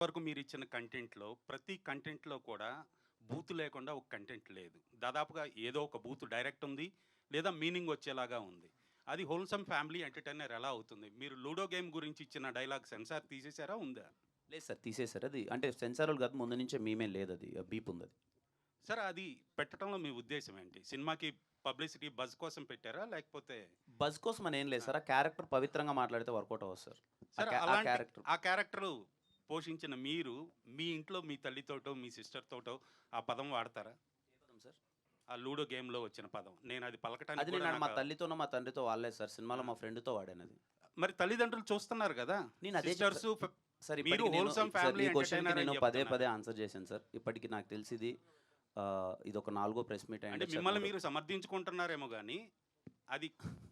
వరకు మీరిచ్చిన కంటెంట్‌లో ప్రతి కంటెంట్‌లో కూడా బూతు లేకుండా ఒక కంటెంట్ లేదు. దాదాపుగా ఏదో ఒక బూత్ డైరెక్ట్ ఉంది. లేదా మీనింగ్ వచ్చేలాగా ఉంది. అది హోల్‌సమ్ ఫ్యామిలీ ఎంటర్‌టైనర్ ఎలా అవుతుంది? మీరు లూడో గేమ్ గురించి ఇచ్చిన డైలాగ్ సెన్సార్ తీసేసారా? ఉందా? లేదు సార్ తీసేసారు. అది అంటే సెన్సారులు కాదు, ముందు నుంచే మీమే లేదది. బీప్ ఉందది. సరే అది పెట్టడంలో మీ ఉద్దేశ్యం ఏంటి? సినిమాకి పబ్లిసిటీ బజ్ కోసం పెట్టారా? లేకపోతే బజ్ కోసం అని ఏం లేదు ఆ! సార్. ఆ క్యారెక్టర్ పవిత్రంగా మాట్లాడితే వర్కౌట్ అవ్వదు సార్. సరే ఆ అలాంటి క్యారెక్టర్ ఆ క్యారెక్టరు పోషించిన మీరు, మీ ఇంట్లో మీ తల్లితోటో, మీ సిస్టర్‌తోటో ఆ పదం వాడతారా? ఏ పదం సార్? ఆ లూడో గేమ్‌లో వచ్చిన పదం. నేనది పలకటానికి అది కూడా నేను మా నాకు తల్లితోనో, మా తండ్రితో వాడలేదు సార్. ఆ! సినిమాలో మా ఫ్రెండ్‌తో వాడానది. మరి తల్లిదండ్రులు చూస్తున్నారు గదా! నేను అదే చెప్తా సిస్టర్సు సార్. మీరు ఇప్పటికి నేను హోల్‌సమ్ సార్ ఫ్యామిలీ ఈ క్వెషన్‌కి ఎంటర్‌టైనర్ నేను అని పదే పదే జెప్తున్నారు. ఆన్సర్ చేశాను సార్. ఇప్పటికి నాకు తెలిసి ఇదొక నాలుగో ప్రెస్ మీట్ అంటే అయ్యుండొచ్చు. అది మిమ్మల్ని మూడో మీరు సమర్థించుకుంటున్నారేమో గానీ, అది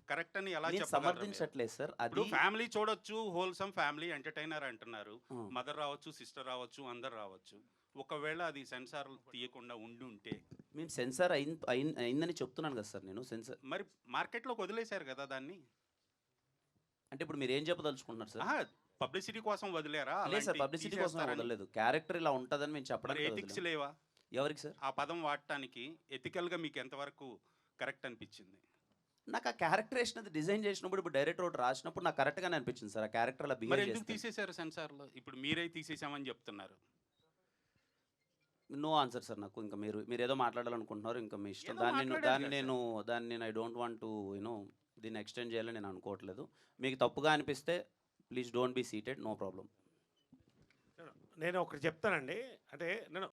కరెక్ట్ అని ఎలా నేను చెప్పగలరు మీరు? సమర్థించట్లేదు సార్. ఇప్పుడు అది ఫ్యామిలీ చూడొచ్చు, హోల్‌సమ్ ఫ్యామిలీ ఎంటర్‌టైనర్ అంటున్నారు. హ్మ్. మదర్ రావచ్చు, సిస్టర్ రావచ్చు, అందరు రావచ్చు. ఒకవేళ అది సెన్సార్ తీయకుండా ఉండుంటే, మేము సెన్సార్ అయిందని చెప్తున్నాను కదా సార్ నేను. మరి మార్కెట్‌లోకి వదిలేసారు గదా దాన్ని. అంటే ఇప్పుడు మీరేం చెప్పదలుచుకుంటున్నారు సార్? అహా! పబ్లిసిటీ కోసం వదిలారా? లేదు సార్, అలాంటి పబ్లిసిటీ కోసం ఏం తీసేస్తారని. వదలలేదు. క్యారెక్టర్ ఇలా ఉంటదని మేము మరి చెప్పడానికే ఎథిక్స్ వదిలాం. లేవా? ఎవరికి సార్? ఆ పదం వాడటానికి ఎథికల్‌గా మీకు ఎంతవరకు కరెక్ట్ అనిపిచ్చింది? నాకు ఆ క్యారెక్టరేషన్ అది డిజైన్ చేసినప్పుడు, ఇప్పుడు డైరెక్టర్ ఒకటి రాసినప్పుడు నాకు కరెక్ట్‌గానే అనిపించింది సార్. ఆ క్యారెక్టర్ అలా బిహేవ్ మరెందుకు చేస్తే. తీసేసారు సెన్సార్‌లో? ఇప్పుడు మీరే తీసేసామని జెప్తున్నారు. నో ఆన్సర్ సార్ నాకు. ఇంకా మీరేదో మాట్లాడాలనుకుంటున్నారు. ఇంకా మీ ఇష్టం. ఏదో దాన్ని నేను మాట్లాడారు దాన్ని గదా నేను సార్. దాన్ని నేను ఐ డోంట్ వాంట్ టు దీన్ని ఎక్స్‌టెండ్ చేయాలని నేను అనుకోవట్లేదు. మీకు తప్పుగా అనిపిస్తే please don't be seated. No problem. నేను ఒకటి చెప్తానండి. అంటే నేను